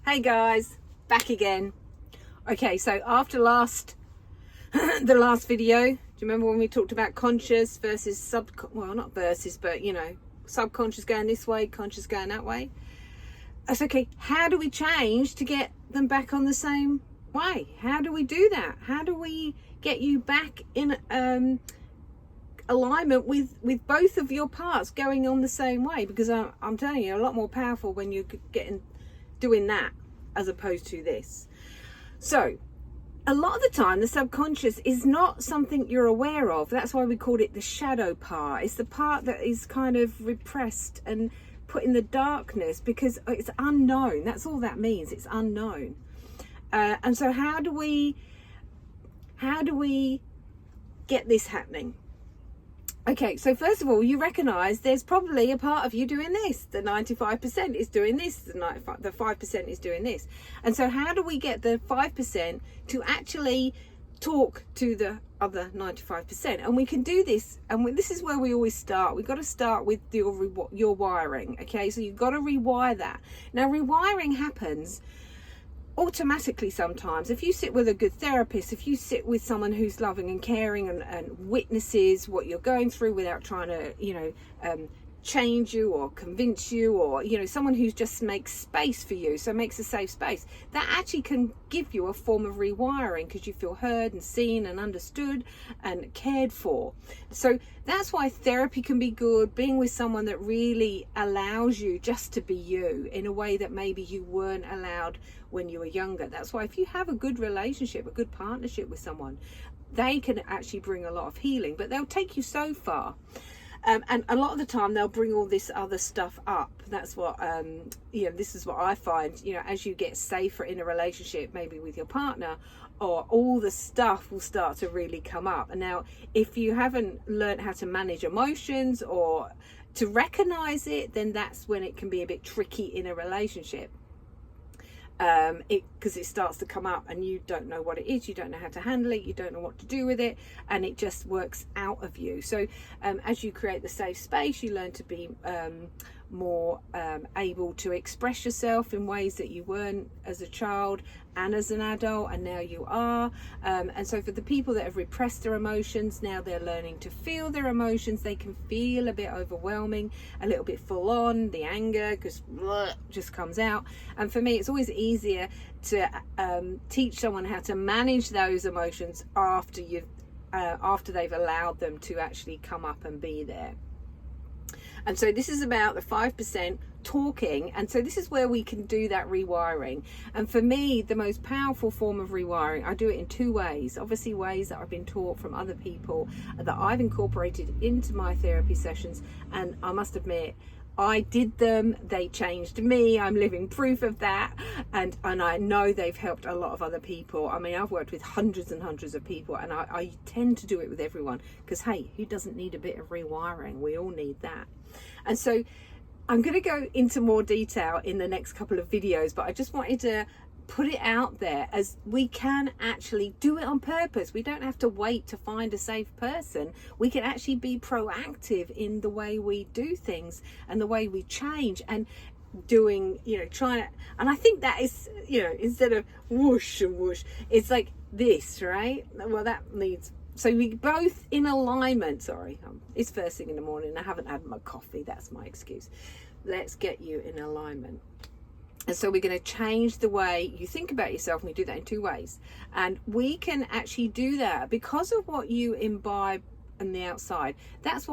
Hey guys, back again. Okay, so after the last video, do you remember when we talked about conscious versus subconscious going this way, conscious going that way? That's okay. How do we change to get them back on the same way? How do we do that? How do we get you back in alignment with both of your parts going on the same way? Because I'm telling you, a lot more powerful when you're doing that as opposed to this. So a lot of the time the subconscious is not something you're aware of. That's why we called it the shadow part. It's the part that is kind of repressed and put in the darkness because it's unknown. That's all that means. It's unknown. And so how do we get this happening? Okay, so first of all, you recognize there's probably a part of you doing this. The 95% is doing this. The 5% is doing this. And so how do we get the 5% to actually talk to the other 95%? And we can do this. And this is where we always start. We've got to start with your wiring. Okay, so you've got to rewire that. Now, rewiring happens automatically sometimes. If you sit with a good therapist, if you sit with someone who's loving and caring and witnesses what you're going through without trying to change you or convince you, or someone who just makes space for you, so makes a safe space, that actually can give you a form of rewiring because you feel heard and seen and understood and cared for. So that's why therapy can be good, being with someone that really allows you just to be you in a way that maybe you weren't allowed when you were younger. That's why if you have a good relationship, a good partnership with someone, they can actually bring a lot of healing, but they'll take you so far. And a lot of the time they'll bring all this other stuff up. That's what, this is what I find, as you get safer in a relationship, maybe with your partner, or all the stuff will start to really come up. And now, if you haven't learned how to manage emotions or to recognize it, then that's when it can be a bit tricky in a relationship. Because it starts to come up and you don't know what it is, you don't know how to handle it, you don't know what to do with it, and it just works out of you. So as you create the safe space, you learn to be more able to express yourself in ways that you weren't as a child and as an adult, and now you are. And so for the people that have repressed their emotions, now they're learning to feel their emotions. They can feel a bit overwhelming, a little bit full on, the anger just comes out. And for me, it's always easier to teach someone how to manage those emotions after they've allowed them to actually come up and be there. And so this is about the 5% talking. And so this is where we can do that rewiring. And for me, the most powerful form of rewiring, I do it in two ways. Obviously, ways that I've been taught from other people that I've incorporated into my therapy sessions. And I must admit, I did them, they changed me, I'm living proof of that, and I know they've helped a lot of other people. I mean, I've worked with hundreds and hundreds of people, and I tend to do it with everyone, because hey, who doesn't need a bit of rewiring? We all need that. And so I'm going to go into more detail in the next couple of videos, but I just wanted to put it out there as we can actually do it on purpose. We don't have to wait to find a safe person. We can actually be proactive in the way we do things and the way we change, and doing, trying to, and I think that is, instead of whoosh and whoosh, it's like this, right? Well, that needs, so we both in alignment. Sorry, it's first thing in the morning, I haven't had my coffee, that's my excuse. Let's get you in alignment. And so we're going to change the way you think about yourself, and we do that in two ways. And we can actually do that because of what you imbibe on the outside. That's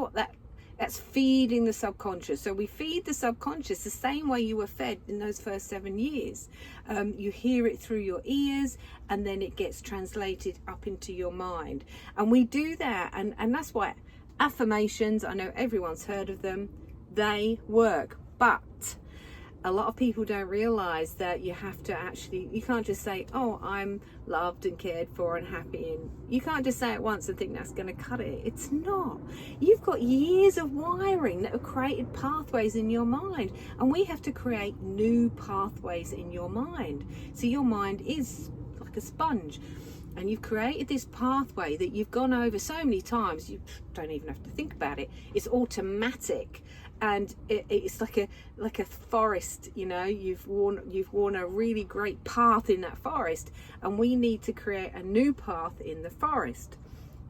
feeding the subconscious. So we feed the subconscious the same way you were fed in those first 7 years. You hear it through your ears, and then it gets translated up into your mind. And we do that, and that's why affirmations, I know everyone's heard of them, they work. But a lot of people don't realize that you have to actually, you can't just say, oh, I'm loved and cared for and happy, and you can't just say it once and think that's going to cut it. It's not. You've got years of wiring that have created pathways in your mind, and we have to create new pathways in your mind. So your mind is like a sponge, and you've created this pathway that you've gone over so many times you don't even have to think about it. It's automatic. and it's like a forest, you know. You've worn a really great path in that forest, and we need to create a new path in the forest.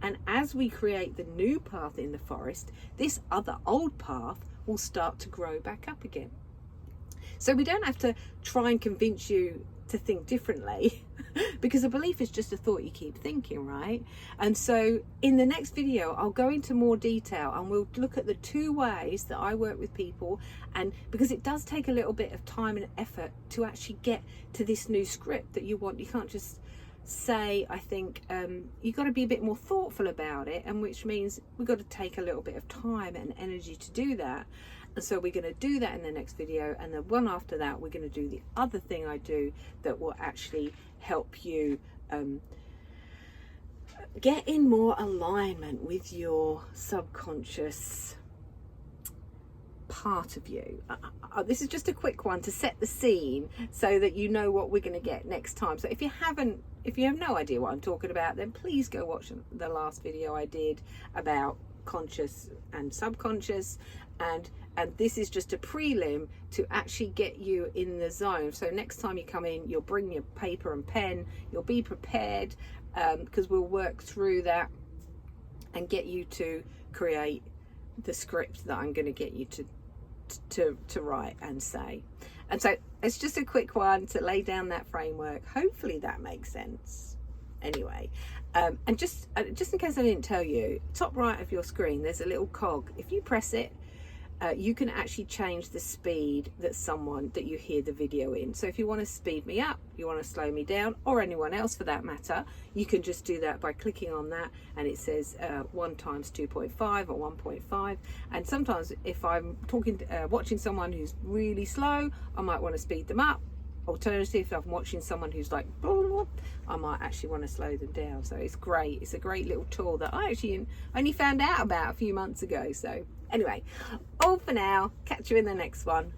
And as we create the new path in the forest, this other old path will start to grow back up again. So we don't have to try and convince you to think differently, because a belief is just a thought you keep thinking, right? And so in the next video, I'll go into more detail, and we'll look at the 2 ways that I work with people. And because it does take a little bit of time and effort to actually get to this new script that you want, you can't just say, I think you've got to be a bit more thoughtful about it, and which means we've got to take a little bit of time and energy to do that. And so we're going to do that in the next video, and the one after that we're going to do the other thing I do that will actually help you get in more alignment with your subconscious part of you. This is just a quick one to set the scene so that you know what we're going to get next time. So if you have no idea what I'm talking about, then please go watch the last video I did about conscious and subconscious, and this is just a prelim to actually get you in the zone. So next time you come in, you'll bring your paper and pen, you'll be prepared, because we'll work through that and get you to create the script that I'm going to get you to write and say. And so it's just a quick one to lay down that framework. Hopefully that makes sense. Anyway, and just in case I didn't tell you, top right of your screen there's a little cog. If you press it, you can actually change the speed that you hear the video in. So if you want to speed me up, you want to slow me down, or anyone else for that matter, you can just do that by clicking on that, and it says 1 times 2.5 or 1.5. And sometimes if I'm watching someone who's really slow, I might want to speed them up. Alternatively, if I'm watching someone who's like blah, blah, blah, I might actually want to slow them down. So it's great. It's a great little tool that I actually only found out about a few months ago. So anyway, all for now. Catch you in the next one.